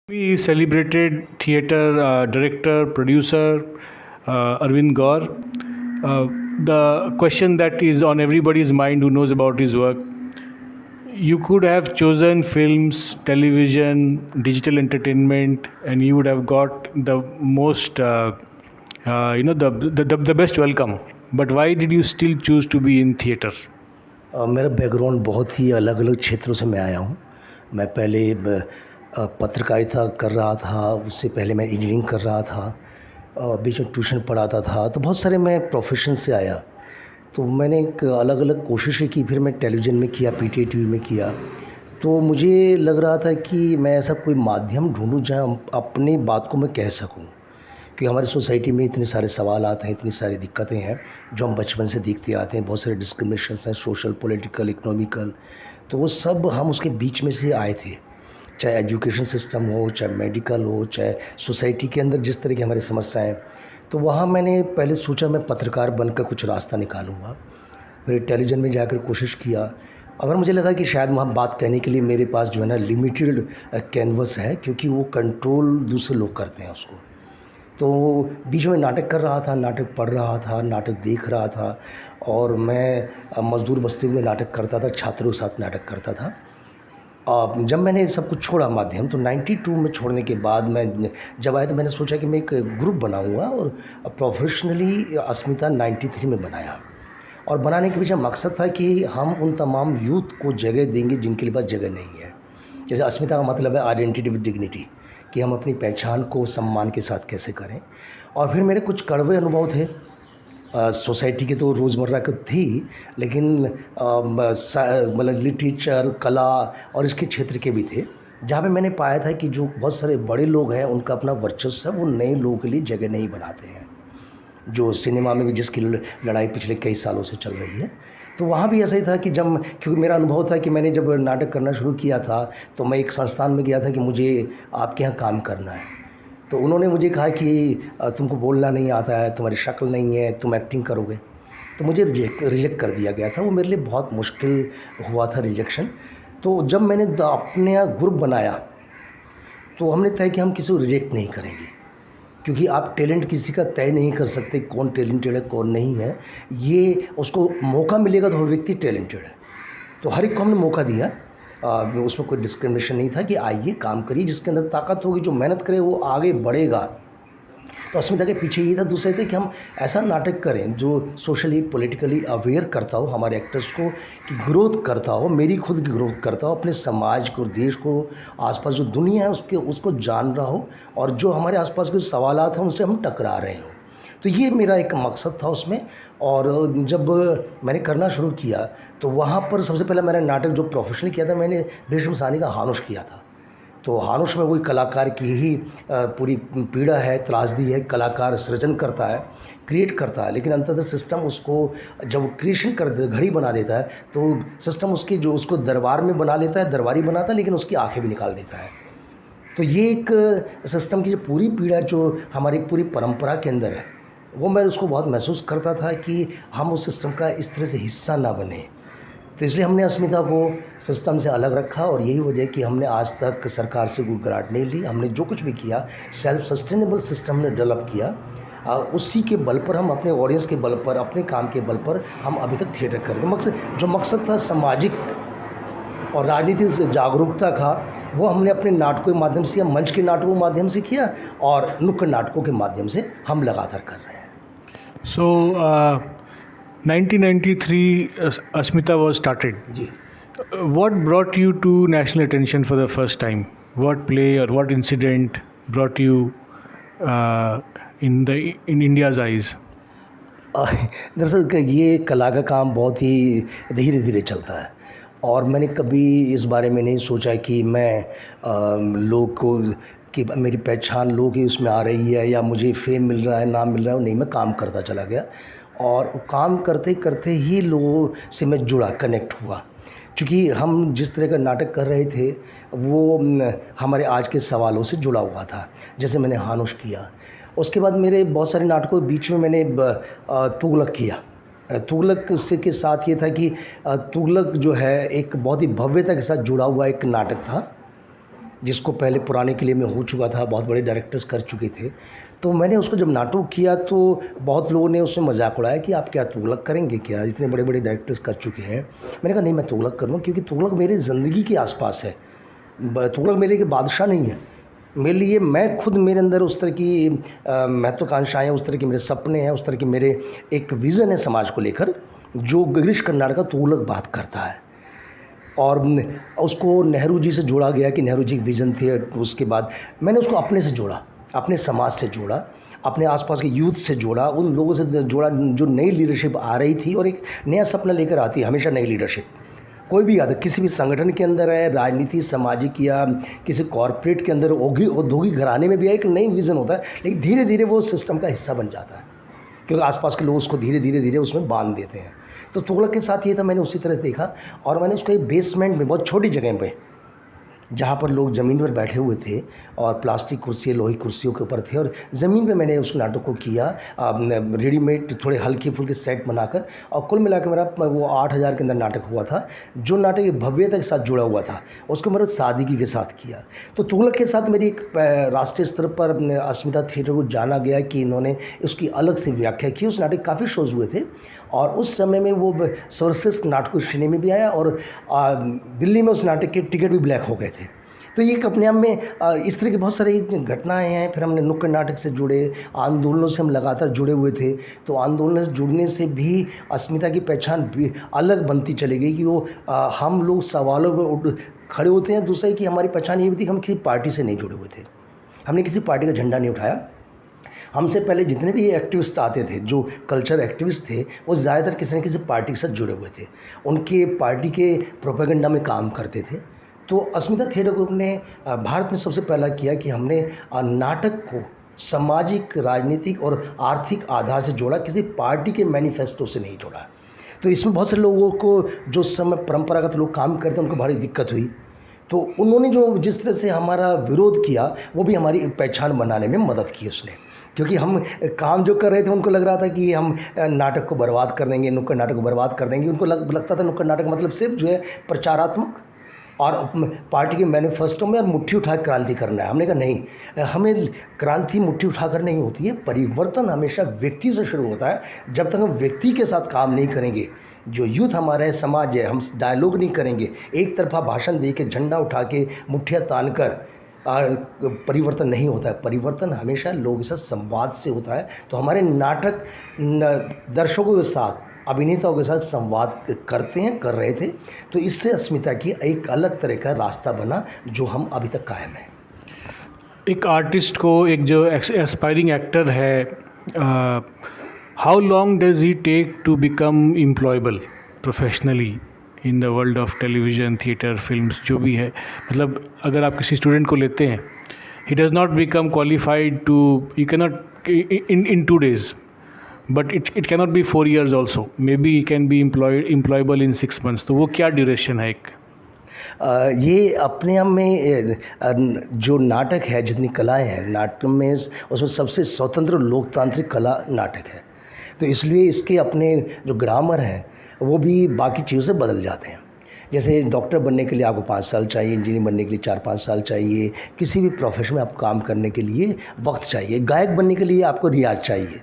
We celebrated theatre director, producer Arvind Gaur. The question that is on everybody's mind who knows about his work, you could have chosen films, television, digital entertainment, and you would have got the most, the best welcome. But why did you still choose to be in theatre? मेरा background बहुत ही अलग अलग क्षेत्रों से मैं आया हूँ। मैं पहले पत्रकारिता कर रहा था, उससे पहले मैं इंजीनियरिंग कर रहा था, बीच में ट्यूशन पढ़ाता था, तो बहुत सारे मैं प्रोफेशन से आया। तो मैंने एक अलग अलग कोशिशें की, फिर मैं टेलीविज़न में किया, पीटीआई में किया। तो मुझे लग रहा था कि मैं ऐसा कोई माध्यम ढूंढूं जहाँ अपनी बात को मैं कह सकूं, कि हमारी सोसाइटी में इतने सारे सवाल आते हैं, इतनी सारी दिक्कतें हैं जो हम बचपन से देखते आते हैं। बहुत सारे डिस्क्रिमिनेशंस हैं, सोशल, पॉलिटिकल, इकोनॉमिकल, तो वो सब हम उसके बीच में से आए थे। चाहे एजुकेशन सिस्टम हो, चाहे मेडिकल हो, चाहे सोसाइटी के अंदर जिस तरह की हमारी समस्याएं, तो वहाँ मैंने पहले सोचा मैं पत्रकार बनकर कुछ रास्ता निकालूंगा। फिर टेलीविज़न में जाकर कोशिश किया, और मुझे लगा कि शायद वहाँ बात कहने के लिए मेरे पास जो है ना लिमिटेड कैनवस है, क्योंकि वो कंट्रोल दूसरे लोग करते हैं उसको। तो बीच में नाटक कर रहा था, नाटक पढ़ रहा था, नाटक देख रहा था, और मैं मज़दूर बसते हुए नाटक करता था, छात्रों के साथ नाटक करता था। जब मैंने सब कुछ छोड़ा माध्यम, तो 92 में छोड़ने के बाद मैं जब आया तो मैंने सोचा कि मैं एक ग्रुप बनाऊंगा, और प्रोफेशनली अस्मिता 93 में बनाया। और बनाने के पीछे मकसद था कि हम उन तमाम यूथ को जगह देंगे जिनके पास जगह नहीं है। जैसे अस्मिता का मतलब है आइडेंटिटी विद डिग्निटी, कि हम अपनी पहचान को सम्मान के साथ कैसे करें। और फिर मेरे कुछ कड़वे अनुभव थे, सोसाइटी के तो रोज़मर्रा के थी, लेकिन मतलब लिटरेचर, कला और इसके क्षेत्र के भी थे, जहाँ पे मैंने पाया था कि जो बहुत सारे बड़े लोग हैं उनका अपना वर्चस्व है, वो नए लोगों के लिए जगह नहीं बनाते हैं। जो सिनेमा में भी जिसकी लड़ाई पिछले कई सालों से चल रही है, तो वहाँ भी ऐसा ही था कि जब, क्योंकि मेरा अनुभव था कि मैंने जब नाटक करना शुरू किया था तो मैं एक संस्थान में गया था कि मुझे आपके यहाँ काम करना है। तो उन्होंने मुझे कहा कि तुमको बोलना नहीं आता है, तुम्हारी शक्ल नहीं है, तुम एक्टिंग करोगे। तो मुझे रिजेक्ट कर दिया गया था। वो मेरे लिए बहुत मुश्किल हुआ था, रिजेक्शन। तो जब मैंने अपने यहाँ ग्रुप बनाया तो हमने तय कि हम किसी को रिजेक्ट नहीं करेंगे, क्योंकि आप टैलेंट किसी का तय नहीं कर सकते, कौन टैलेंटेड है कौन नहीं है। ये उसको मौका मिलेगा तो हर व्यक्ति टैलेंटेड है। तो हर एक को हमने मौका दिया, उसमें कोई डिस्क्रिमिनेशन नहीं था कि आइए काम करिए, जिसके अंदर ताकत होगी, जो मेहनत करे वो आगे बढ़ेगा। तो अस्मिता के पीछे ये था। दूसरे थे कि हम ऐसा नाटक करें जो सोशली पॉलिटिकली अवेयर करता हो हमारे एक्टर्स को, कि ग्रोथ करता हो, मेरी खुद की ग्रोथ करता हो, अपने समाज को, देश को, आसपास जो दुनिया है उसको जान रहा हो, और जो हमारे आसपास के सवालात हैं उनसे हम टकरा रहे हो। तो ये मेरा एक मकसद था उसमें। और जब मैंने करना शुरू किया तो वहाँ पर सबसे पहले मैंने नाटक जो प्रोफेशनली किया था, मैंने भीष्म सानी का हानुष किया था। तो हानुष में वही कलाकार की ही पूरी पीड़ा है, त्रासदी है। कलाकार सृजन करता है, क्रिएट करता है, लेकिन अंततः सिस्टम उसको जब क्रिएशन कर दे, घड़ी बना देता है, तो सिस्टम उसकी जो उसको दरबार में बना लेता है, दरबारी बनाता है, लेकिन उसकी आंखें भी निकाल देता है। तो ये एक सिस्टम की जो पूरी पीड़ा जो हमारी पूरी परंपरा के अंदर है, वो मैं उसको बहुत महसूस करता था कि हम उस सिस्टम का इस तरह से हिस्सा ना बने। तो इसलिए हमने अस्मिता को सिस्टम से अलग रखा, और यही वजह है कि हमने आज तक सरकार से कोई ग्रांट नहीं ली। हमने जो कुछ भी किया सेल्फ सस्टेनेबल सिस्टम ने डेवलप किया, उसी के बल पर, हम अपने ऑडियंस के बल पर, अपने काम के बल पर हम अभी तक थिएटर कर रहे हैं। जो मकसद था सामाजिक और राजनीतिक से जागरूकता का, वो हमने अपने नाटकों के माध्यम से या मंच के नाटकों के माध्यम से किया, और नुक्कड़ नाटकों के माध्यम से हम लगातार कर रहे हैं। So, 1993, Asmita was started. Ji, What brought you to national attention for the first time? What play or what incident brought you in India's eyes? दरअसल ये कला का काम बहुत ही धीरे धीरे चलता है, और मैंने कभी इस बारे में नहीं सोचा कि मैं लोग को, कि मेरी पहचान लोग ही उसमें आ रही है, या मुझे फेम मिल रहा है, नाम मिल रहा है। नहीं, मैं काम करता चला गया, और काम करते करते ही लोगों से मैं जुड़ा, कनेक्ट हुआ। क्योंकि हम जिस तरह का नाटक कर रहे थे वो हमारे आज के सवालों से जुड़ा हुआ था। जैसे मैंने हानुष किया, उसके बाद मेरे बहुत सारे नाटकों के बीच में मैंने तुगलक किया। तुगलक से के साथ ये था कि तुगलक जो है एक बहुत ही भव्यता के साथ जुड़ा हुआ एक नाटक था, जिसको पहले पुराने किले में हो चुका था, बहुत बड़े डायरेक्टर्स कर चुके थे। तो मैंने उसको जब नाटक किया तो बहुत लोगों ने उसमें मजाक उड़ाया कि आप क्या तुगलक करेंगे क्या, इतने बड़े बड़े डायरेक्टर्स कर चुके हैं। मैंने कहा नहीं, मैं तुगलक करूँगा, क्योंकि तुगलक मेरे ज़िंदगी के आसपास है। तुगलक मेरे लिए बादशाह नहीं है, मेरे लिए मैं खुद, मेरे अंदर उस तरह की महत्वाकांक्षाएँ हैं, उस तरह के मेरे सपने हैं, उस तरह की मेरे एक विज़न है समाज को लेकर, जो गिरीश कर्नाड का तुगलक बात करता है। और उसको नेहरू जी से जोड़ा गया कि नेहरू जी की विज़न थी। उसके बाद मैंने उसको अपने से जोड़ा, अपने समाज से जोड़ा, अपने आसपास के यूथ से जोड़ा, उन लोगों से जोड़ा जो नई लीडरशिप आ रही थी और एक नया सपना लेकर आती है हमेशा नई लीडरशिप। कोई भी आता, किसी भी संगठन के अंदर है, राजनीति, सामाजिक या किसी कॉरपोरेट के अंदर, औद्योगिक घराने में भी एक नई विज़न होता है, लेकिन धीरे धीरे वो सिस्टम का हिस्सा बन जाता है, क्योंकि आसपास के लोग उसको धीरे धीरे उसमें बांध देते हैं। तो तुगलक के साथ ये था, मैंने उसी तरह देखा। और मैंने उसको एक बेसमेंट में, बहुत छोटी जगह पे, जहाँ पर लोग ज़मीन पर बैठे हुए थे और प्लास्टिक कुर्सी, लोही कुर्सियों के ऊपर थे, और ज़मीन पे मैंने उस नाटक को किया, रेडीमेड थोड़े हल्के फुल्के सेट बनाकर। और कुल मिला के मेरा वो 8,000 के अंदर नाटक हुआ था, जो नाटक एक भव्यता के साथ जुड़ा हुआ था, उसको मैंने सादगी के साथ किया। तो तुगलक के साथ मेरी एक राष्ट्रीय स्तर पर अस्मिता थिएटर को जाना गया कि इन्होंने उसकी अलग से व्याख्या की। उस नाटक काफ़ी शोज़ हुए थे, और उस समय में वो सर्वश्रेष्ठ नाटक श्रेणी में भी आया, और दिल्ली में उस नाटक के टिकट भी ब्लैक हो गए थे। तो ये एक अपने आप में इस तरह की बहुत सारी घटनाएं हैं। फिर हमने नुक्कड़ नाटक से जुड़े, आंदोलनों से हम लगातार जुड़े हुए थे। तो आंदोलन से जुड़ने से भी अस्मिता की पहचान भी अलग बनती चली गई कि वो हम लोग सवालों पर खड़े होते हैं। दूसरा कि हमारी पहचान ये भी थी कि हम किसी पार्टी से नहीं जुड़े हुए थे, हमने किसी पार्टी का झंडा नहीं उठाया। हमसे पहले जितने भी एक्टिविस्ट आते थे, जो कल्चर एक्टिविस्ट थे, वो ज़्यादातर किसी न किसी पार्टी के साथ जुड़े हुए थे, उनके पार्टी के प्रोपेगेंडा में काम करते थे। तो अस्मिता थिएटर ग्रुप ने भारत में सबसे पहला किया कि हमने नाटक को सामाजिक, राजनीतिक और आर्थिक आधार से जोड़ा, किसी पार्टी के मैनिफेस्टो से नहीं जोड़ा। तो इसमें बहुत से लोगों को, जो समय परंपरागत लोग काम करते हैं, उनको बड़ी दिक्कत हुई। तो उन्होंने जो जिस तरह से हमारा विरोध किया, वो भी हमारी पहचान बनाने में मदद की उसने, क्योंकि हम काम जो कर रहे थे, उनको लग रहा था कि हम नाटक को बर्बाद कर देंगे, नुक्कड़ नाटक को बर्बाद कर देंगे। उनको लगता था नुक्कड़ नाटक मतलब सिर्फ जो है प्रचारात्मक और पार्टी के मैनिफेस्टो में और मुट्ठी उठा क्रांति करना है। हमने कहा नहीं, हमें क्रांति मुट्ठी उठाकर नहीं होती है, परिवर्तन हमेशा व्यक्ति से शुरू होता है। जब तक हम व्यक्ति के साथ काम नहीं करेंगे, जो यूथ हमारा है, समाज है, हम डायलॉग नहीं करेंगे, एक तरफा भाषण दे के, झंडा उठा के, मुट्ठियाँ तान कर परिवर्तन नहीं होता है। परिवर्तन हमेशा लोगों के साथ संवाद से होता है। तो हमारे नाटक दर्शकों के साथ, अभिनेताओं के साथ संवाद करते हैं, कर रहे थे। तो इससे अस्मिता की एक अलग तरह का रास्ता बना, जो हम अभी तक कायम हैं। एक आर्टिस्ट को, एक जो एस्पायरिंग एक्टर है, how long does he take to become employable professionally in the world of television, theatre, films, जो भी है? मतलब अगर आप किसी स्टूडेंट को लेते हैं, he does not become qualified to, you can not in 2 days, but it can not be 4 years also, may be he can be employable in 6 months। तो वो क्या ड्यूरेशन है एक? ये अपने आप में जो नाटक है, जितनी कलाएं हैं नाटक में, उसमें सबसे स्वतंत्र लोकतांत्रिक कला नाटक है। तो इसलिए इसके अपने जो ग्रामर हैं, वो भी बाकी चीज़ों से बदल जाते हैं। जैसे डॉक्टर बनने के लिए आपको 5 साल चाहिए, इंजीनियर बनने के लिए 4-5 साल चाहिए, किसी भी प्रोफेशन में आपको काम करने के लिए वक्त चाहिए। गायक बनने के लिए आपको रियाज चाहिए।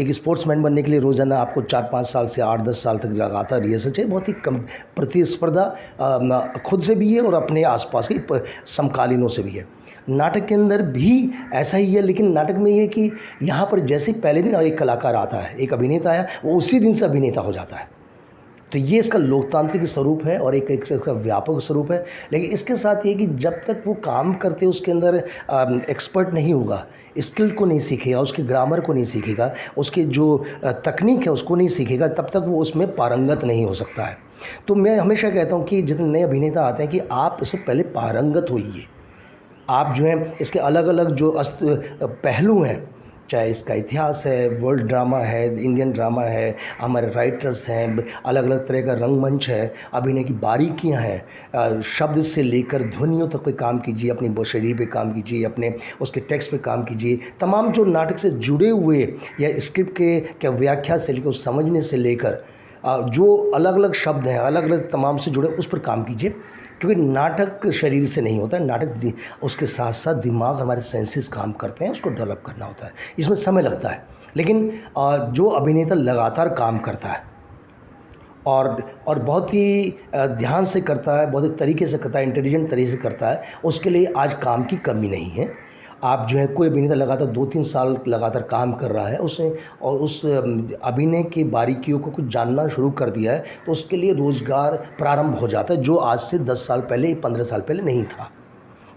एक स्पोर्ट्समैन बनने के लिए रोज़ाना आपको 4-5 साल से 8-10 साल तक लगातार रिहर्सल चाहिए। बहुत ही कम प्रतिस्पर्धा खुद से भी है और अपने आसपास के समकालीनों से भी है। नाटक के अंदर भी ऐसा ही है, लेकिन नाटक में ये है कि यहाँ पर जैसे पहले दिन एक कलाकार आता है, एक अभिनेता आया, वो उसी दिन से अभिनेता हो जाता है। तो ये इसका लोकतांत्रिक स्वरूप है और एक इसका व्यापक स्वरूप है। लेकिन इसके साथ ये कि जब तक वो काम करते उसके अंदर एक्सपर्ट नहीं होगा, स्किल को नहीं सीखेगा, उसके ग्रामर को नहीं सीखेगा, उसकी जो तकनीक है उसको नहीं सीखेगा, तब तक वो उसमें पारंगत नहीं हो सकता है। तो मैं हमेशा कहता हूँ कि जितने नए अभिनेता आते हैं कि आप इसमें पहले पारंगत होइए। आप जो है इसके अलग अलग जो पहलू हैं, चाहे इसका इतिहास है, वर्ल्ड ड्रामा है, इंडियन ड्रामा है, हमारे राइटर्स हैं, अलग अलग तरह का रंगमंच है, अभिनय की बारीकियां हैं, शब्द से लेकर ध्वनियों तक पे काम कीजिए, अपनी शैली पे काम कीजिए, अपने उसके टेक्स्ट पे काम कीजिए। तमाम जो नाटक से जुड़े हुए या स्क्रिप्ट के क्या व्याख्या से लेकर समझने से लेकर जो अलग अलग शब्द हैं, अलग अलग तमाम से जुड़े, उस पर काम कीजिए। क्योंकि नाटक शरीर से नहीं होता है, उसके साथ साथ दिमाग, हमारे सेंसेस काम करते हैं, उसको डेवलप करना होता है, इसमें समय लगता है। लेकिन जो अभिनेता लगातार काम करता है और बहुत ही ध्यान से करता है, बहुत ही तरीके से करता है, इंटेलिजेंट तरीके से करता है, उसके लिए आज काम की कमी नहीं है। आप जो है, कोई अभिनेता लगातार 2-3 साल लगातार काम कर रहा है, उसने और उस अभिनय की बारीकियों को कुछ जानना शुरू कर दिया है, तो उसके लिए रोज़गार प्रारंभ हो जाता है, जो आज से 10 साल पहले, 15 साल पहले नहीं था।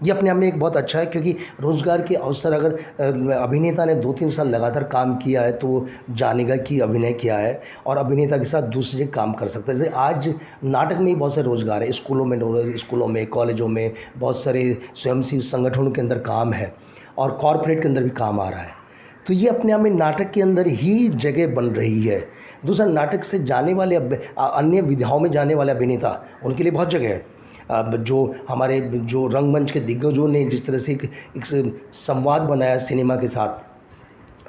ये अपने आप में एक बहुत अच्छा है, क्योंकि रोज़गार के अवसर, अगर अभिनेता ने 2-3 साल लगातार काम किया है तो वो जानेगा कि अभिनय क्या है, और अभिनेता के साथ दूसरी जगह काम कर सकता है। जैसे आज नाटक में ही बहुत सारे रोज़गार है, स्कूलों में, कॉलेजों में, बहुत सारे स्वयंसेवी संगठनों के अंदर काम है, और कॉरपोरेट के अंदर भी काम आ रहा है। तो ये अपने आप में नाटक के अंदर ही जगह बन रही है। दूसरा, नाटक से जाने वाले अन्य विधाओं में जाने वाले अभिनेता, उनके लिए बहुत जगह है। अब जो रंगमंच के दिग्गजों ने जिस तरह से एक संवाद बनाया सिनेमा के साथ,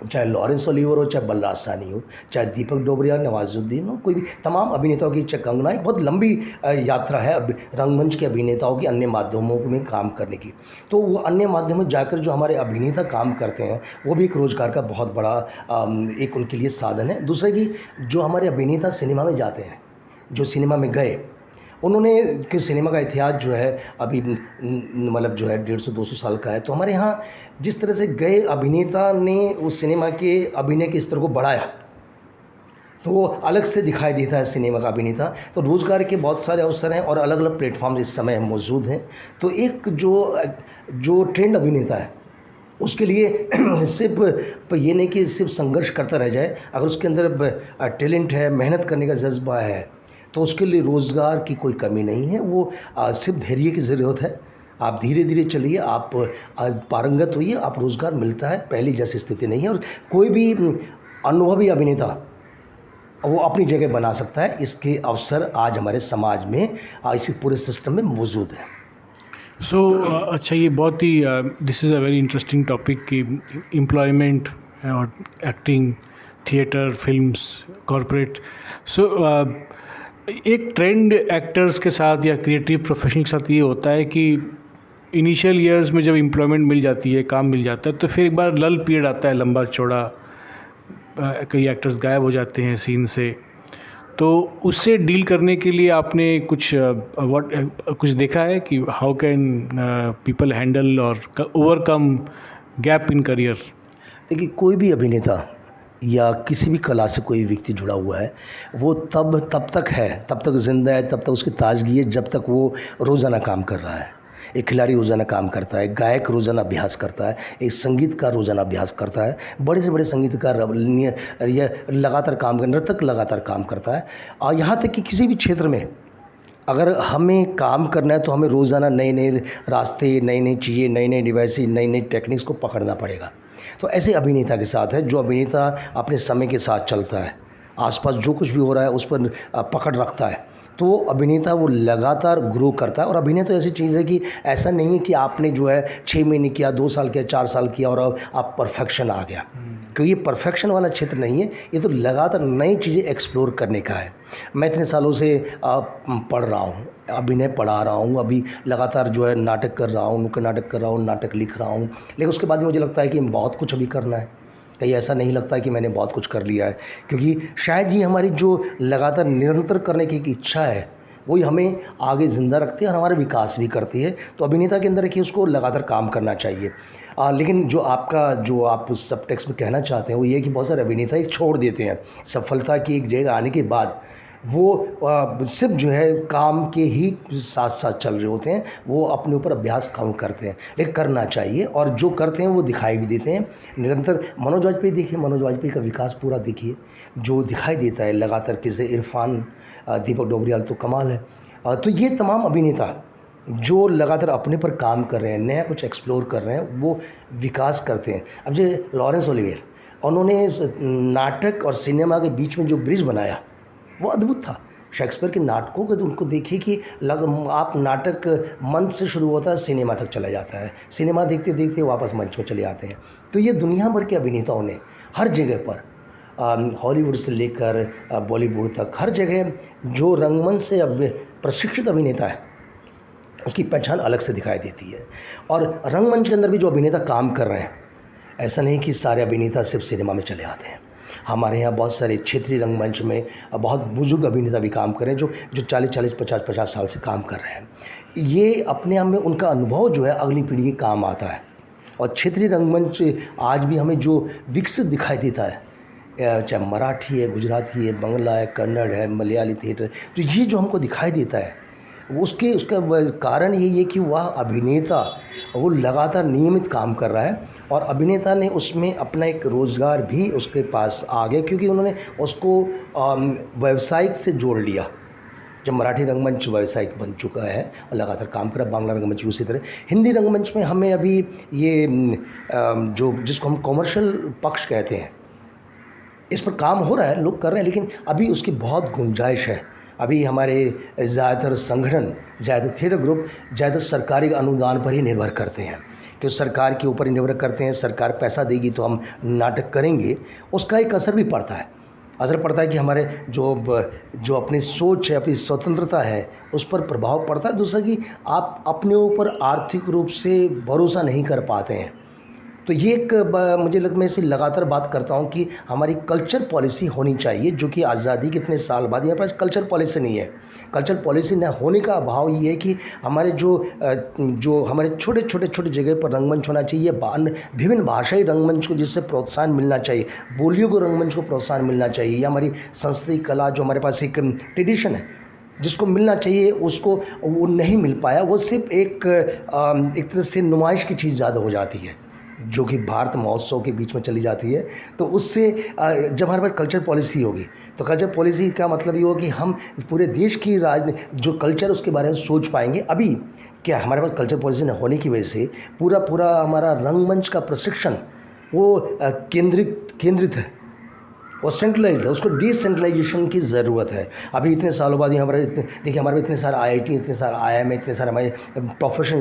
चाहे लॉरेंस ओलिवर हो, चाहे बलराज साहनी हो, चाहे दीपक डोबरिया, नवाजुद्दीन हो, कोई भी तमाम अभिनेताओं की, चाहे कंगना, एक बहुत लंबी यात्रा है अब रंगमंच के अभिनेताओं की अन्य माध्यमों में काम करने की। तो वो अन्य माध्यमों में जाकर जो हमारे अभिनेता काम करते हैं, वो भी एक रोज़गार का बहुत बड़ा एक उनके लिए साधन है। दूसरा कि जो हमारे अभिनेता सिनेमा में जाते हैं, जो सिनेमा में गए, उन्होंने कि सिनेमा का इतिहास जो है अभी मतलब जो है 150-200 साल का है। तो हमारे यहाँ जिस तरह से गए अभिनेता ने उस सिनेमा के अभिनय के स्तर को बढ़ाया, तो वो अलग से दिखाई देता है सिनेमा का अभिनेता। तो रोज़गार के बहुत सारे अवसर हैं और अलग अलग प्लेटफॉर्म इस समय मौजूद हैं। तो एक जो ट्रेंड अभिनेता है, उसके लिए सिर्फ ये नहीं कि सिर्फ संघर्ष करता रह जाए, अगर उसके अंदर टैलेंट है, मेहनत करने का जज्बा है, तो उसके लिए रोज़गार की कोई कमी नहीं है। वो सिर्फ धैर्य की ज़रूरत है। आप धीरे धीरे चलिए, आप पारंगत होइए, आप रोज़गार मिलता है, पहले जैसी स्थिति नहीं है। और कोई भी अनुभवी अभिनेता वो अपनी जगह बना सकता है। इसके अवसर आज हमारे समाज में, इसी पूरे सिस्टम में मौजूद है। सो अच्छा, ये बहुत ही this is a very interesting topic कि एम्प्लॉयमेंट और acting, theatre, films, corporate. So एक ट्रेंड एक्टर्स के साथ या क्रिएटिव प्रोफेशनल के साथ ये होता है कि इनिशियल ईयर्स में जब एम्प्लॉयमेंट मिल जाती है, काम मिल जाता है, तो फिर एक बार लल पीरियड आता है लंबा चौड़ा, कई एक्टर्स गायब हो जाते हैं सीन से। तो उससे डील करने के लिए आपने कुछ देखा है कि हाउ कैन पीपल हैंडल और ओवरकम गैप इन करियर? देखिए, कोई भी अभिनेता या किसी भी कला से कोई व्यक्ति जुड़ा हुआ है, वो तब तक है, तब तक ज़िंदा है, तब तक उसकी ताजगी है, जब तक वो रोज़ाना काम कर रहा है। एक खिलाड़ी रोज़ाना काम करता है, गायक रोज़ाना अभ्यास करता है, एक संगीतकार रोज़ाना अभ्यास करता है, बड़े से बड़े संगीतकार या लगातार काम कर, नर्तक लगातार काम करता है। और यहाँ तक कि किसी भी क्षेत्र में अगर हमें काम करना है, तो हमें रोज़ाना नए नए रास्ते, नई नई चीज़ें, नई नई डिवाइसेस, नई नई टेक्निक्स को पकड़ना पड़ेगा। तो ऐसे अभिनेता के साथ है, जो अभिनेता अपने समय के साथ चलता है, आसपास जो कुछ भी हो रहा है उस पर पकड़ रखता है, तो अभिनेता वो लगातार ग्रो करता है। और अभिनय तो ऐसी चीज़ है कि ऐसा नहीं है कि आपने जो है 6 महीने किया, 2 साल किया, 4 साल किया और अब आप परफेक्शन आ गया, क्योंकि ये परफेक्शन वाला क्षेत्र नहीं है। ये तो लगातार नई चीज़ें एक्सप्लोर करने का है। मैं इतने सालों से पढ़ रहा हूँ, अभिनय पढ़ा रहा हूँ, अभी लगातार जो है नाटक कर रहा हूँ, नुक्कड़ नाटक कर रहा हूँ, नाटक लिख रहा हूँ, लेकिन उसके बाद मुझे लगता है कि बहुत कुछ अभी करना है। कहीं ऐसा नहीं लगता है कि मैंने बहुत कुछ कर लिया है, क्योंकि शायद ये हमारी जो लगातार निरंतर करने की एक इच्छा है, वही हमें आगे ज़िंदा रखती है और हमारा विकास भी करती है। तो अभिनेता के अंदर कि उसको लगातार काम करना चाहिए। लेकिन जो आप सब टेक्स्ट में कहना चाहते हैं वो ये है कि बहुत सारे अभिनेता ही छोड़ देते हैं। सफलता की एक जगह आने के बाद वो सिर्फ जो है काम के ही साथ साथ चल रहे होते हैं, वो अपने ऊपर अभ्यास कम करते हैं। लेकिन करना चाहिए, और जो करते हैं वो दिखाई भी देते हैं निरंतर। मनोज वाजपेयी देखिए, मनोज वाजपेयी का विकास पूरा देखिए, जो दिखाई देता है लगातार। किसे इरफान, दीपक डोबरियाल तो कमाल है। तो ये तमाम अभिनेता जो लगातार अपने पर काम कर रहे हैं, नया कुछ एक्सप्लोर कर रहे हैं, वो विकास करते हैं। अब जो लॉरेंस ओलिवियर, उन्होंने नाटक और सिनेमा के बीच में जो ब्रिज बनाया वो अद्भुत था। शेक्सपियर के नाटकों को तो उनको देखिए कि आप नाटक मंच से शुरू होता है, सिनेमा तक चला जाता है, सिनेमा देखते देखते वापस मंच में चले आते हैं। तो ये दुनिया भर के अभिनेताओं ने हर जगह पर, हॉलीवुड से लेकर बॉलीवुड तक, हर जगह जो रंगमंच से अब प्रशिक्षित अभिनेता है, उसकी पहचान अलग से दिखाई देती है। और रंगमंच के अंदर भी जो अभिनेता काम कर रहे हैं, ऐसा नहीं कि सारे अभिनेता सिर्फ सिनेमा में चले आते हैं। हमारे यहाँ बहुत सारे क्षेत्रीय रंगमंच में बहुत बुजुर्ग अभिनेता भी काम कर रहे हैं, जो 40-40, 50-50 साल से काम कर रहे हैं। ये अपने आप में उनका अनुभव जो है अगली पीढ़ी के काम आता है। और क्षेत्रीय रंगमंच आज भी हमें जो विकसित दिखाई देता है, चाहे मराठी है, गुजराती है, बंगला है, कन्नड़ है, मलयाली थिएटर, तो ये जो हमको दिखाई देता है उसका कारण यही है कि वह अभिनेता वो लगातार नियमित काम कर रहा है, और अभिनेता ने उसमें अपना एक रोज़गार भी उसके पास आ गया, क्योंकि उन्होंने उसको व्यावसायिक से जोड़ लिया। जब मराठी रंगमंच व्यावसायिक बन चुका है और लगातार काम कर रहा है, बांग्ला रंगमंच भी उसी तरह। हिंदी रंगमंच में हमें अभी ये जो जिसको हम कॉमर्शियल पक्ष कहते हैं, इस पर काम हो रहा है, लोग कर रहे हैं, लेकिन अभी उसकी बहुत गुंजाइश है। अभी हमारे ज़्यादातर संगठन, ज़्यादातर थिएटर ग्रुप ज़्यादातर सरकारी अनुदान पर ही निर्भर करते हैं, कि सरकार के ऊपर ही निर्भर करते हैं। सरकार पैसा देगी तो हम नाटक करेंगे, उसका एक असर भी पड़ता है। असर पड़ता है कि हमारे जो अपनी सोच है, अपनी स्वतंत्रता है, उस पर प्रभाव पड़ता है। दूसरा कि आप अपने ऊपर आर्थिक रूप से भरोसा नहीं कर पाते हैं। तो ये एक मुझे मैं इसे लगातार बात करता हूँ कि हमारी कल्चर पॉलिसी होनी चाहिए, जो कि आज़ादी के इतने साल बाद यहाँ पास कल्चर पॉलिसी नहीं है। कल्चर पॉलिसी न होने का अभाव ये है कि हमारे जो हमारे छोटे जगह पर रंगमंच होना चाहिए, विभिन्न भाषाई रंगमंच को जिससे प्रोत्साहन मिलना चाहिए, बोलियों को रंगमंच को प्रोत्साहन मिलना चाहिए, या हमारी संस्कृति कला जो हमारे पास एक ट्रेडिशन है जिसको मिलना चाहिए, उसको वो नहीं मिल पाया। वो सिर्फ एक तरह से नुमाइश की चीज़ ज़्यादा हो जाती है, जो कि भारत महोत्सव के बीच में चली जाती है। तो उससे जब हमारे पास कल्चर पॉलिसी होगी, तो कल्चर पॉलिसी का मतलब ये होगा कि हम पूरे देश की जो कल्चर उसके बारे में सोच पाएंगे। अभी क्या हमारे पास कल्चर पॉलिसी न होने की वजह से पूरा हमारा रंगमंच का प्रशिक्षण वो केंद्रित है, वो सेंट्रलाइज है, उसको डिसेंट्रलाइजेशन की ज़रूरत है। अभी इतने सालों बाद यहाँ पर देखिए हमारे इतने सारे IIT, इतने सारे IIM, इतने सारे हमारे प्रोफेशनल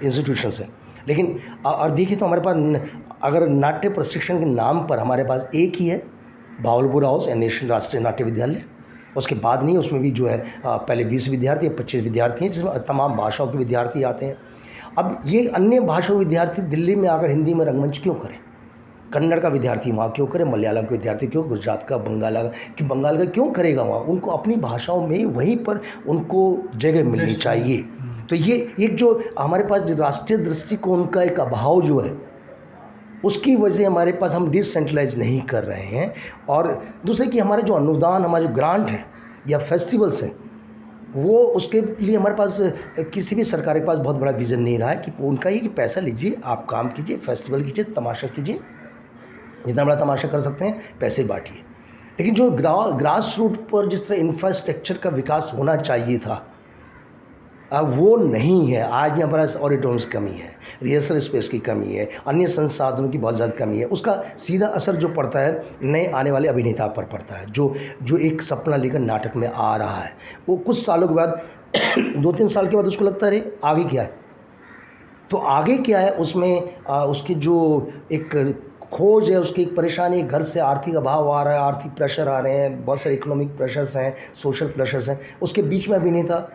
इंस्टीट्यूशंस हैं, लेकिन और देखिए तो हमारे पास अगर नाट्य प्रशिक्षण के नाम पर हमारे पास एक ही है, भावलपुर हाउस या नेशनल राष्ट्रीय नाट्य विद्यालय। उसके बाद नहीं, उसमें भी जो है पहले 20 विद्यार्थी या 25 विद्यार्थी हैं, जिसमें तमाम भाषाओं के विद्यार्थी आते हैं। अब ये अन्य भाषाओं विद्यार्थी दिल्ली में आकर हिंदी में रंगमंच क्यों करें? कन्नड़ का विद्यार्थी वहाँ क्यों करे, मलयालम का विद्यार्थी क्यों, गुजरात का, बंगाल का क्यों करेगा वहाँ? उनको अपनी भाषाओं में वहीं पर उनको जगह मिलनी चाहिए। तो ये एक जो हमारे पास राष्ट्रीय दृष्टिकोण का एक अभाव जो है, उसकी वजह से हमारे पास हम डिसेंट्रलाइज नहीं कर रहे हैं। और दूसरे कि हमारे जो अनुदान, हमारे जो ग्रांट हैं या फेस्टिवल्स हैं, वो उसके लिए हमारे पास किसी भी सरकार के पास बहुत बड़ा विज़न नहीं रहा है कि उनका ये कि पैसा लीजिए, आप काम कीजिए, फेस्टिवल कीजिए, तमाशा कीजिए, जितना बड़ा तमाशा कर सकते हैं पैसे बांटिए। लेकिन जो ग्रास रूट पर जिस तरह इंफ्रास्ट्रक्चर का विकास होना चाहिए था, वो नहीं है। आज भी हमारे पास ऑडिटोरियम्स की कमी है, रिहर्सल स्पेस की कमी है, अन्य संसाधनों की बहुत ज़्यादा कमी है। उसका सीधा असर जो पड़ता है नए आने वाले अभिनेता पर पड़ता है, जो एक सपना लेकर नाटक में आ रहा है। वो कुछ सालों के बाद 2-3 साल के बाद उसको लगता है आगे क्या है, तो आगे क्या है उसमें उसकी जो एक खोज है, उसकी एक परेशानी, घर से आर्थिक अभाव आ रहा है, आर्थिक प्रेशर आ रहे हैं, बहुत सारे इकोनॉमिक प्रेशर्स हैं, सोशल प्रेशर्स हैं। उसके बीच में अभिनेता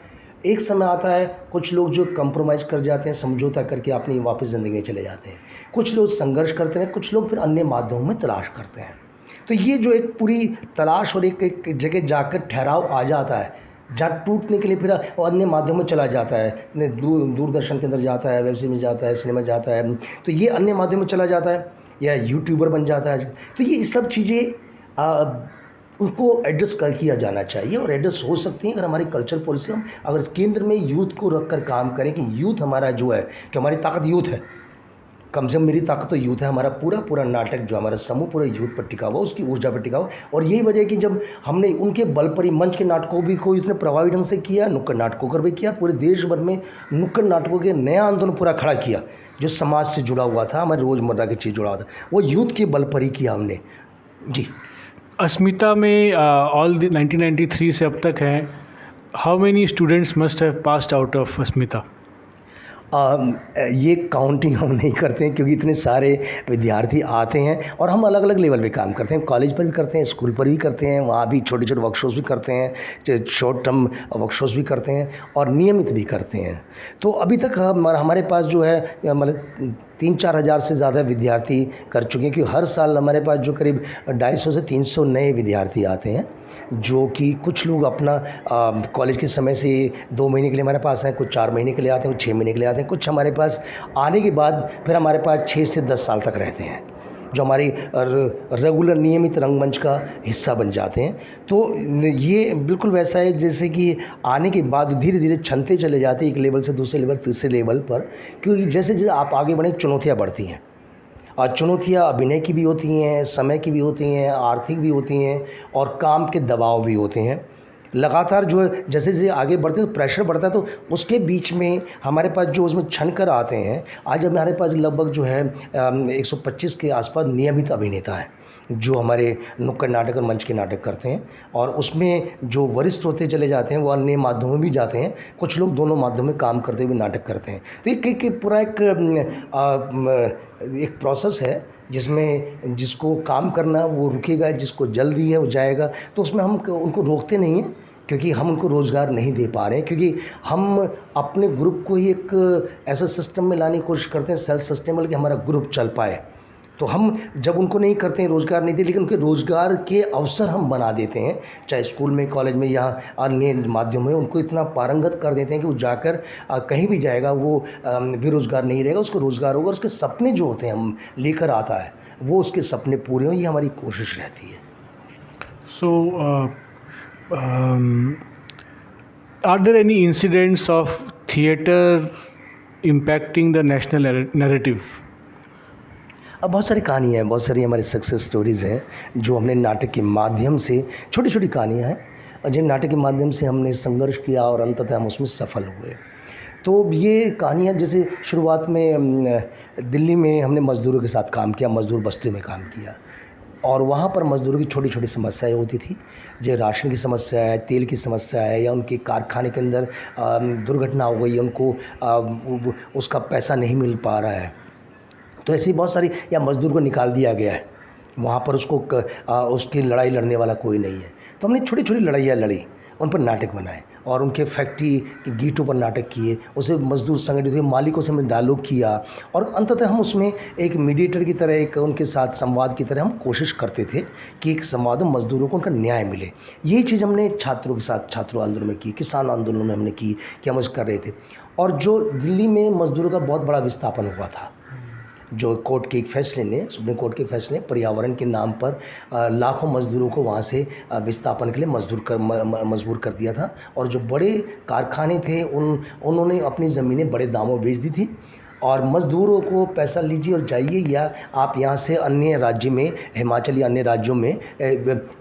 एक समय आता है, कुछ लोग जो कंप्रोमाइज़ कर जाते हैं, समझौता करके अपनी वापस ज़िंदगी में चले जाते हैं। कुछ लोग संघर्ष करते हैं, कुछ लोग फिर अन्य माध्यमों में तलाश करते हैं। तो ये जो एक पूरी तलाश और एक जगह जाकर ठहराव आ जाता है, जहाँ टूटने के लिए फिर अन्य माध्यमों में चला जाता है, दूरदर्शन के अंदर जाता है, वेब सीरीज में जाता है, सिनेमा जाता है, तो ये अन्य माध्यम में चला जाता है, या यूट्यूबर बन जाता है। तो ये सब चीज़ें उनको एड्रेस किया जाना चाहिए, और एड्रेस हो सकती हैं अगर हमारी कल्चर पॉलिसी हम अगर केंद्र में यूथ को रख कर काम करें कि यूथ हमारा जो है, कि हमारी ताकत यूथ है, कम से कम मेरी ताकत तो यूथ है। हमारा पूरा नाटक जो हमारा समूह पूरा यूथ पर टिका हुआ, उसकी ऊर्जा पर टिका हुआ। और यही वजह है कि जब हमने उनके बल पर ही मंच के नाटकों भी को इतने प्रभावी ढंग से किया, नुक्कड़ नाटकों कर भी किया, पूरे देश भर में नुक्कड़ नाटकों के नया आंदोलन पूरा खड़ा किया, जो समाज से जुड़ा हुआ था, हमारे रोज़मर्रा की चीज़ जुड़ा हुआ था, वो यूथ के बल पर ही किया हमने। जी, अस्मिता में ऑल 1993 से अब तक है, how many students must have passed out of Asmita? ये काउंटिंग हम नहीं करते हैं, क्योंकि इतने सारे विद्यार्थी आते हैं और हम अलग अलग लेवल पे काम करते हैं। कॉलेज पर भी करते हैं, स्कूल पर भी करते हैं, वहाँ भी छोटे छोटे वर्कशॉप्स भी करते हैं, शॉर्ट टर्म वर्कशॉप्स भी करते हैं और नियमित भी करते हैं। तो अभी तक हमारे पास जो है मतलब 3-4 हज़ार से ज़्यादा विद्यार्थी कर चुके हैं, क्योंकि हर साल हमारे पास जो करीब 250 से 300 नए विद्यार्थी आते हैं, जो कि कुछ लोग अपना कॉलेज के समय से 2 महीने के लिए हमारे पास हैं, कुछ 4 महीने के लिए आते हैं, कुछ 6 महीने के लिए आते हैं, कुछ हमारे पास आने के बाद फिर हमारे पास 6 से 10 साल तक रहते हैं, जो हमारी रेगुलर नियमित रंगमंच का हिस्सा बन जाते हैं। तो ये बिल्कुल वैसा है जैसे कि आने के बाद धीरे धीरे छनते चले जाते हैं एक लेवल से दूसरे लेवल, तीसरे लेवल पर, क्योंकि जैसे जैसे आप आगे बढ़ें चुनौतियाँ बढ़ती हैं। और चुनौतियाँ अभिनय की भी होती हैं, समय की भी होती हैं, आर्थिक भी होती हैं और काम के दबाव भी होते हैं। लगातार जो है जैसे जैसे आगे बढ़ते हैं तो प्रेशर बढ़ता है, तो उसके बीच में हमारे पास जो उसमें छन कर आते हैं, आज हमारे पास लगभग जो है 125 के आसपास नियमित अभिनेता हैं, जो हमारे नुक्कड़ नाटक और मंच के नाटक करते हैं। और उसमें जो वरिष्ठ होते चले जाते हैं वो अन्य माध्यमों में भी जाते हैं, कुछ लोग दोनों माध्यमों में काम करते हुए नाटक करते हैं। तो एक पूरा एक प्रोसेस है जिसमें जिसको काम करना वो रुकेगा, जिसको जल्दी है वो जाएगा। तो उसमें हम उनको रोकते नहीं हैं, क्योंकि हम उनको रोज़गार नहीं दे पा रहे हैं, क्योंकि हम अपने ग्रुप को ही एक ऐसा सिस्टम में लाने की कोशिश करते हैं, सेल्फ सस्टेनेबल, कि हमारा ग्रुप चल पाए। तो हम जब उनको नहीं करते हैं, रोज़गार नहीं देते, लेकिन उनके रोज़गार के अवसर हम बना देते हैं, चाहे स्कूल में, कॉलेज में या अन्य माध्यम में, उनको इतना पारंगत कर देते हैं कि वो जाकर कहीं भी जाएगा वो बेरोज़गार नहीं रहेगा, उसको रोज़गार होगा, उसके सपने जो होते हैं हम लेकर आता है, वो उसके सपने पूरे हों, ये हमारी कोशिश रहती है। So, are there any incidents of theatre impacting the national narrative? अब बहुत सारी कहानियाँ हैं, बहुत सारी हमारी सक्सेस स्टोरीज़ हैं, जो हमने नाटक के माध्यम से, छोटी छोटी कहानियाँ हैं, और जिन नाटक के माध्यम से हमने संघर्ष किया और अंततः हम उसमें सफल हुए। तो ये कहानियाँ, जैसे शुरुआत में दिल्ली में हमने मज़दूरों के साथ काम किया, मज़दूर बस्तियों में काम किया, और वहाँ पर मज़दूरों की छोटी छोटी समस्याएं होती थी, जो राशन की समस्या है, तेल की समस्या है, या उनके कारखाने के अंदर दुर्घटना हो गई, उनको उसका पैसा नहीं मिल पा रहा है, तो ऐसी बहुत सारी, या मज़दूर को निकाल दिया गया है, वहाँ पर उसकी लड़ाई लड़ने वाला कोई नहीं है। तो हमने छोटी छोटी लड़ाइयाँ लड़ी, उन पर नाटक बनाए और उनके फैक्ट्री के गेटों पर नाटक किए, उसे मज़दूर संगठित हुए, मालिकों से हमने डायलॉग किया, और अंततः हम उसमें एक मीडिएटर की तरह, एक उनके साथ संवाद की तरह हम कोशिश करते थे कि एक संवाद में मज़दूरों को उनका न्याय मिले। यही चीज़ हमने छात्रों के साथ छात्रों आंदोलन में की, किसान आंदोलन में हमने की, कि हम कर रहे थे। और जो दिल्ली में मज़दूरों का बहुत बड़ा विस्थापन हुआ था, जो कोर्ट के एक फैसले ने, सुप्रीम कोर्ट के फैसले ने पर्यावरण के नाम पर लाखों मज़दूरों को वहाँ से विस्थापन के लिए मजबूर कर दिया था, और जो बड़े कारखाने थे उन्होंने अपनी ज़मीनें बड़े दामों बेच दी थी, और मज़दूरों को पैसा लीजिए और जाइए, या आप यहाँ से अन्य राज्य में, हिमाचल या अन्य राज्यों में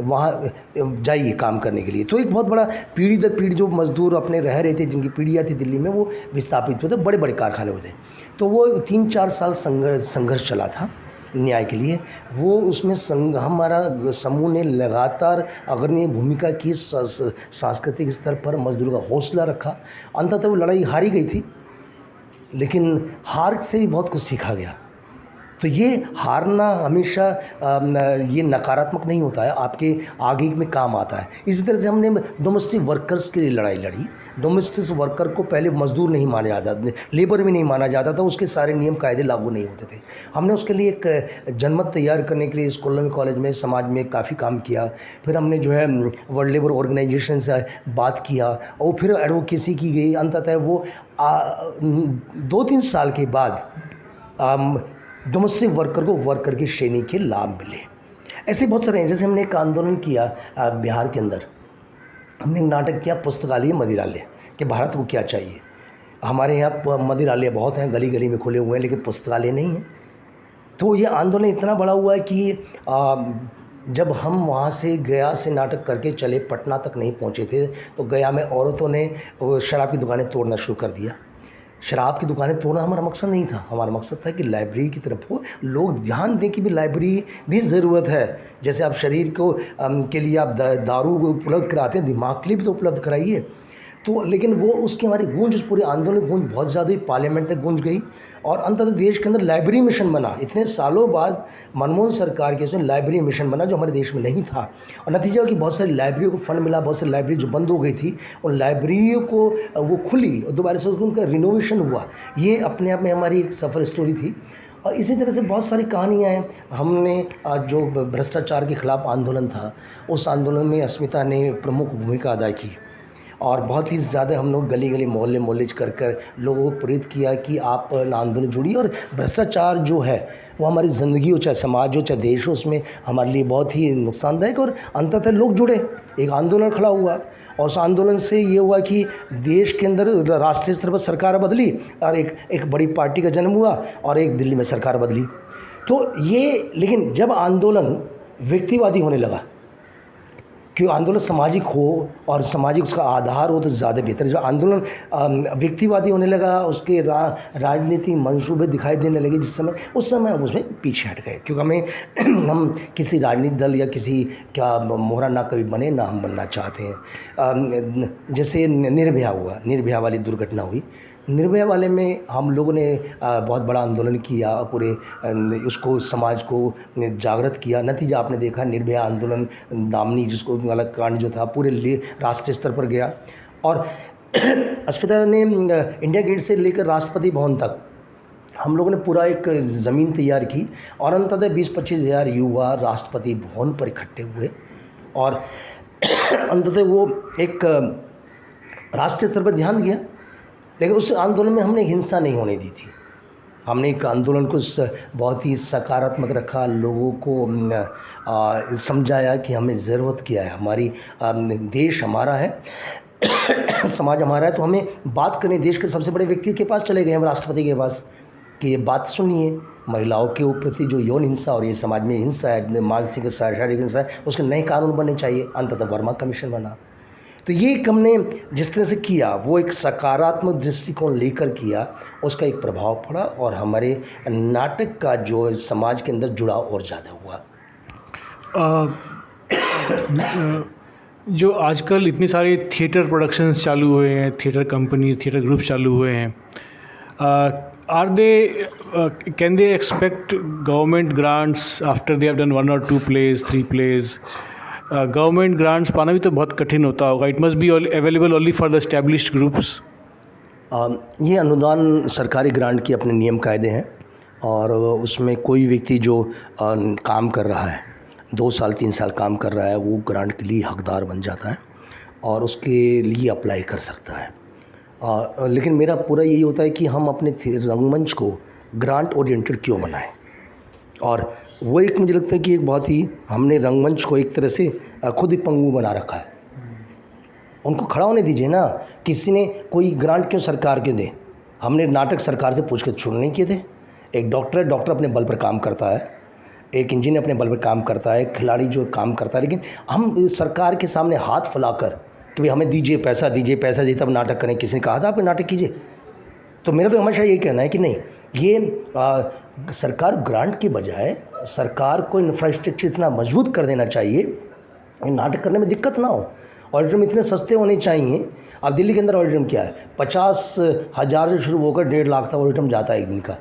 वहाँ जाइए काम करने के लिए। तो एक बहुत बड़ा पीढ़ी दर पीढ़ी जो मज़दूर अपने रह रहे थे, जिनकी पीढ़ियाँ थी दिल्ली में, वो विस्थापित होते, बड़े बड़े कारखाने होते। तो वो 3-4 साल संघर्ष चला था न्याय के लिए। वो उसमें हमारा समूह ने लगातार अग्रणी भूमिका की, सांस्कृतिक स्तर पर मज़दूरों का हौसला रखा। अंततः वो लड़ाई हारी गई थी, लेकिन हार से भी बहुत कुछ सीखा गया। तो ये हारना हमेशा ये नकारात्मक नहीं होता है, आपके आगे में काम आता है। इसी तरह से हमने डोमेस्टिक वर्कर्स के लिए लड़ाई लड़ी। डोमेस्टिक वर्कर को पहले मज़दूर नहीं माना जाता, लेबर भी नहीं माना जाता था, उसके सारे नियम कायदे लागू नहीं होते थे। हमने उसके लिए एक जनमत तैयार करने के लिए स्कूलों में, कॉलेज में, समाज में काफ़ी काम किया। फिर हमने जो है वर्ल्ड लेबर ऑर्गेनाइजेशन से बात किया, और फिर एडवोकेसी की गई। अंततः वो 2-3 साल के बाद डोमेस्टिक वर्कर को वर्कर की श्रेणी के लाभ मिले। ऐसे बहुत सारे हैं। जैसे हमने एक आंदोलन किया बिहार के अंदर, हमने एक नाटक किया पुस्तकालय मदिरालय, कि भारत को क्या चाहिए। हमारे यहाँ मदिरालय बहुत हैं, गली गली में खुले हुए हैं, लेकिन पुस्तकालय नहीं है। तो ये आंदोलन इतना बड़ा हुआ है कि जब हम वहाँ से गया से नाटक करके चले, पटना तक नहीं पहुँचे थे, तो गया में औरतों ने शराब की दुकानें तोड़ना शुरू कर दिया। शराब की दुकानें तोड़ना हमारा मकसद नहीं था। हमारा मकसद था कि लाइब्रेरी की तरफ हो, लोग ध्यान दें कि भी लाइब्रेरी भी ज़रूरत है। जैसे आप शरीर को के लिए आप दारू उपलब्ध कराते हैं, दिमाग के लिए भी तो उपलब्ध कराइए। तो लेकिन वो उसकी हमारी गूंज, उस पूरे आंदोलन की गूंज बहुत ज़्यादा हुई, पार्लियामेंट तक गूंज गई और अंततः देश के अंदर लाइब्रेरी मिशन बना। इतने सालों बाद मनमोहन सरकार के उसमें लाइब्रेरी मिशन बना जो हमारे देश में नहीं था, और नतीजा कि बहुत सारी लाइब्रेरियों को फंड मिला, बहुत सारी लाइब्रेरी जो बंद हो गई थी उन लाइब्रेरियों को वो खुली और दोबारा से उनका रिनोवेशन हुआ। ये अपने आप में हमारी एक सफ़र स्टोरी थी। और इसी तरह से बहुत सारी कहानियाँ हैं। हमने जो भ्रष्टाचार के खिलाफ आंदोलन था, उस आंदोलन में अस्मिता ने प्रमुख भूमिका अदा की और बहुत ही ज़्यादा हम लोग गली गली मोहल्ले मोहल्ले कर कर लोगों को प्रेरित किया कि आप आंदोलन जुड़िए। और भ्रष्टाचार जो है वो हमारी ज़िंदगी हो, चाहे समाज हो, चाहे देश हो, उसमें हमारे लिए बहुत ही नुकसानदायक। और अंततः लोग जुड़े, एक आंदोलन खड़ा हुआ और उस आंदोलन से ये हुआ कि देश के अंदर राष्ट्रीय स्तर पर सरकार बदली और एक बड़ी पार्टी का जन्म हुआ और एक दिल्ली में सरकार बदली। तो ये, लेकिन जब आंदोलन व्यक्तिवादी होने लगा, कि आंदोलन सामाजिक हो और सामाजिक उसका आधार हो तो ज़्यादा बेहतर है। जब आंदोलन व्यक्तिवादी होने लगा, उसके राजनीतिक मंसूबे दिखाई देने लगे उस समय हम उसमें पीछे हट गए, क्योंकि हम किसी राजनीतिक दल या किसी क्या मोहरा ना कभी बने, ना हम बनना चाहते हैं। जैसे निर्भया हुआ, निर्भया वाली दुर्घटना हुई, निर्भया वाले में हम लोगों ने बहुत बड़ा आंदोलन किया, पूरे उसको समाज को जागृत किया। नतीजा आपने देखा, निर्भया आंदोलन दामनी जिसको वाला कांड जो था पूरे राष्ट्रीय स्तर पर गया और अस्मिता ने इंडिया गेट से लेकर राष्ट्रपति भवन तक हम लोगों ने पूरा एक ज़मीन तैयार की और अंततः 20-25 हज़ार युवा राष्ट्रपति भवन पर इकट्ठे हुए और अंततः वो एक राष्ट्रीय स्तर पर ध्यान दिया। लेकिन उस आंदोलन में हमने हिंसा नहीं होने दी थी। हमने एक आंदोलन को बहुत ही सकारात्मक रखा, लोगों को समझाया कि हमें ज़रूरत क्या है, हमारी देश हमारा है, समाज हमारा है, तो हमें बात करनी। देश के सबसे बड़े व्यक्ति के पास चले गए हम, राष्ट्रपति के पास, कि ये बात सुनिए, महिलाओं के प्रति जो यौन हिंसा और ये समाज में हिंसा है, मानसिक शारीरिक हिंसा है, उसके नए कानून बनने चाहिए। अंततः वर्मा कमीशन बना। तो ये हमने जिस तरह से किया वो एक सकारात्मक दृष्टिकोण लेकर किया, उसका एक प्रभाव पड़ा और हमारे नाटक का जो समाज के अंदर जुड़ाव और ज़्यादा हुआ। जो आजकल इतने सारे थिएटर प्रोडक्शंस चालू हुए हैं, थिएटर कंपनीज, थिएटर ग्रुप्स चालू हुए हैं, can they expect government grants after they have done 1 or 2 plays, 3 plays? Government grants पाना भी तो बहुत कठिन होता होगा। It must be available only for the established groups. ये अनुदान सरकारी ग्रांट के अपने नियम कायदे हैं और उसमें कोई व्यक्ति जो काम कर रहा है, 2 साल 3 साल काम कर रहा है, वो ग्रांट के लिए हकदार बन जाता है और उसके लिए अप्लाई कर सकता है। लेकिन मेरा पूरा यही होता है कि हम अपने रंगमंच को ग्रांट ओरिएंटेड क्यों बनाएं। और वो एक मुझे लगता है कि एक बहुत ही, हमने रंगमंच को एक तरह से खुद ही पंगु बना रखा है। उनको खड़ा होने दीजिए ना, किसी ने कोई ग्रांट क्यों सरकार क्यों दे। हमने नाटक सरकार से पूछ के शुरू नहीं किए थे। एक डॉक्टर है, डॉक्टर अपने बल पर काम करता है, एक इंजीनियर अपने बल पर काम करता है, खिलाड़ी जो काम करता है, लेकिन हम सरकार के सामने हाथ फैलाकर कि भाई हमें दीजिए, पैसा दीजिए तब नाटक करें। किसी ने कहा था आप नाटक कीजिए? तो मेरा तो हमेशा यही कहना है कि नहीं, ये सरकार ग्रांट के बजाय सरकार को इंफ्रास्ट्रक्चर इतना मजबूत कर देना चाहिए, नाटक करने में दिक्कत ना हो। ऑडिटोरियम इतने सस्ते होने चाहिए। अब दिल्ली के अंदर ऑडिटोरियम क्या है, 50,000 से शुरू होकर 1.5 लाख तक ऑडिटोरियम जाता है एक दिन का।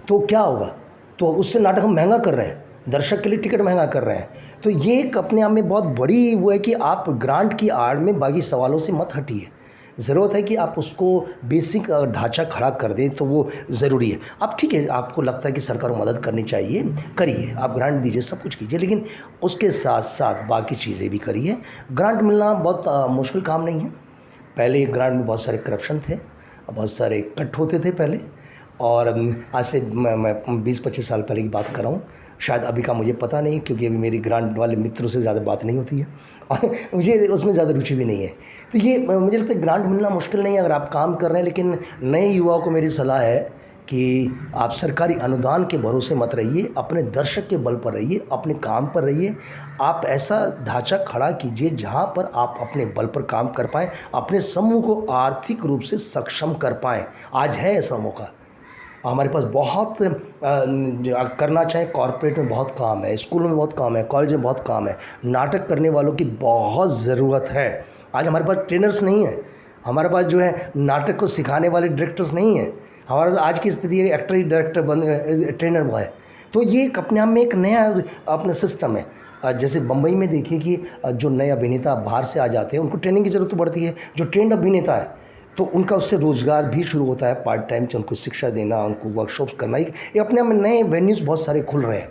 तो क्या होगा, तो उससे नाटक हम महंगा कर रहे हैं, दर्शक के लिए टिकट महंगा कर रहे हैं। तो ये एक अपने आप में बहुत बड़ी वो है कि आप ग्रांट की आड़ में बाकी सवालों से मत हटिए। ज़रूरत है कि आप उसको बेसिक ढांचा खड़ा कर दें, तो वो ज़रूरी है। अब ठीक है, आपको लगता है कि सरकार को मदद करनी चाहिए, करिए, आप ग्रांट दीजिए, सब कुछ कीजिए, लेकिन उसके साथ साथ बाकी चीज़ें भी करिए। ग्रांट मिलना बहुत मुश्किल काम नहीं है। पहले ग्रांट में बहुत सारे करप्शन थे, बहुत सारे कट होते थे पहले, और आज से मैं 20-25 साल पहले की बात कर रहा हूँ। शायद अभी का मुझे पता नहीं, क्योंकि अभी मेरी ग्रांट वाले मित्रों से ज़्यादा बात नहीं होती है और मुझे उसमें ज़्यादा रुचि भी नहीं है। तो ये मुझे लगता है ग्रांट मिलना मुश्किल नहीं है अगर आप काम कर रहे हैं। लेकिन नए युवाओं को मेरी सलाह है कि आप सरकारी अनुदान के भरोसे मत रहिए, अपने दर्शक के बल पर रहिए, अपने काम पर रहिए। आप ऐसा ढांचा खड़ा कीजिए जहाँ पर आप अपने बल पर काम कर पाएँ, अपने समूह को आर्थिक रूप से सक्षम कर पाएँ। आज है ऐसा मौका हमारे पास, बहुत करना चाहे। कॉर्पोरेट में बहुत काम है, स्कूलों में बहुत काम है, कॉलेज में बहुत काम है, नाटक करने वालों की बहुत ज़रूरत है। आज हमारे पास ट्रेनर्स नहीं है, हमारे पास जो है नाटक को सिखाने वाले डायरेक्टर्स नहीं हैं। हमारे पास आज की स्थिति है एक्टर ही डायरेक्टर बन ट्रेनर हुआ है। तो ये एक अपने आप में एक नया अपना सिस्टम है। जैसे बम्बई में देखिए कि जो नए अभिनेता बाहर से आ जाते हैं उनको ट्रेनिंग की ज़रूरत पड़ती है। जो ट्रेंड अभिनेता है तो उनका उससे रोज़गार भी शुरू होता है पार्ट टाइम से, उनको शिक्षा देना, उनको वर्कशॉप्स करना। ये अपने आप में नए वेन्यूज़ बहुत सारे खुल रहे हैं।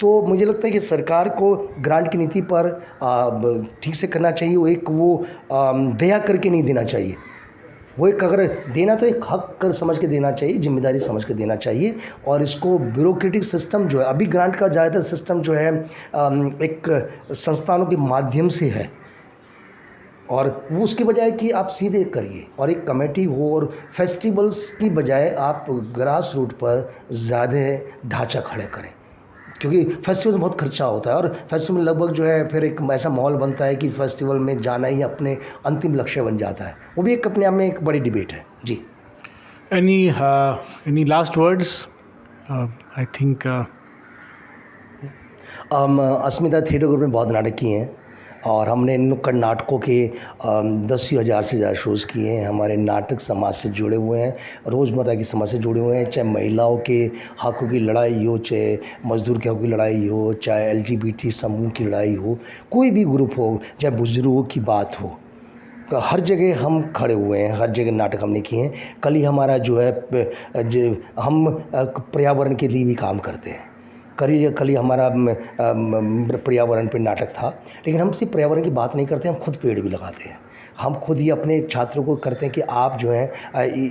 तो मुझे लगता है कि सरकार को ग्रांट की नीति पर ठीक से करना चाहिए। वो एक दया करके नहीं देना चाहिए। वो एक अगर देना तो एक हक कर समझ के देना चाहिए, जिम्मेदारी समझ के देना चाहिए। और इसको ब्यूरोक्रेटिक सिस्टम जो है, अभी ग्रांट का ज़्यादातर सिस्टम जो है एक संस्थानों के माध्यम से है, और वो उसके बजाय कि आप सीधे करिए और एक कमेटी हो, और फेस्टिवल्स की बजाय आप ग्रास रूट पर ज़्यादा ढांचा खड़े करें, क्योंकि फेस्टिवल में बहुत खर्चा होता है। और फेस्टिवल में लगभग जो है फिर एक ऐसा माहौल बनता है कि फेस्टिवल में जाना ही अपने अंतिम लक्ष्य बन जाता है। वो भी एक अपने आप में एक बड़ी डिबेट है जी। Any last words? I think Asmita theatre group में बहुत नाटक किए हैं, और हमने नुक्कड़ नाटकों के 10,000 से ज़्यादा शोज़ किए हैं। हमारे नाटक समाज से जुड़े हुए हैं, रोज़मर्रा की समाज से जुड़े हुए हैं, चाहे महिलाओं के हक़ों की लड़ाई हो, चाहे मज़दूर के हक़ों की लड़ाई हो, चाहे LGBT समूह की लड़ाई हो, कोई भी ग्रुप हो, चाहे बुज़ुर्गों की बात हो, तो हर जगह हम खड़े हुए हैं, हर जगह नाटक हमने किए हैं। कल ही हमारा जो है हम पर्यावरण के लिए भी काम करते हैं। कल ही हमारा पर्यावरण पे नाटक था। लेकिन हम सिर्फ पर्यावरण की बात नहीं करते, हम खुद पेड़ भी लगाते हैं। हम खुद ही अपने छात्रों को करते हैं कि आप जो है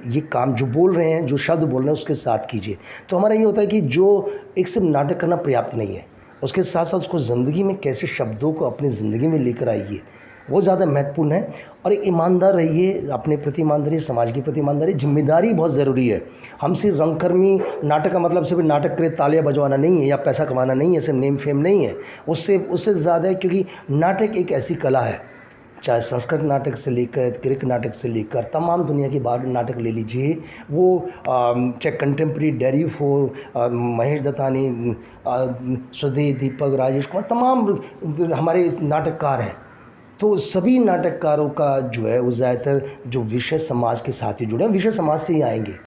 ये काम जो बोल रहे हैं, जो शब्द बोल रहे हैं, उसके साथ कीजिए। तो हमारा ये होता है कि जो एक सिर्फ नाटक करना पर्याप्त नहीं है, उसके साथ साथ उसको ज़िंदगी में कैसे शब्दों को अपनी ज़िंदगी में लेकर आइए, वो ज़्यादा महत्वपूर्ण है। और एक ईमानदार रहिए, अपने प्रति ईमानदारी, समाज के प्रति ईमानदारी, जिम्मेदारी बहुत ज़रूरी है। हम सिर्फ रंगकर्मी, नाटक का मतलब सिर्फ नाटक करे तालियां बजवाना नहीं है या पैसा कमाना नहीं है, सिर्फ नेम फेम नहीं है, उससे ज़्यादा है। क्योंकि नाटक एक ऐसी कला है, चाहे संस्कृत नाटक से लेकर ग्रीक नाटक से लेकर तमाम दुनिया के बाहर नाटक ले लीजिए, वो चाहे कंटेम्प्रेरी डेरिफ हो, महेश दत्तानी, सुधीर, दीपक, राजेश कुमार, तमाम हमारे नाटककार हैं। तो सभी नाटककारों का जो है वो ज़्यादातर जो विषय समाज के साथ ही जुड़े हैं, विषय समाज से ही आएंगे।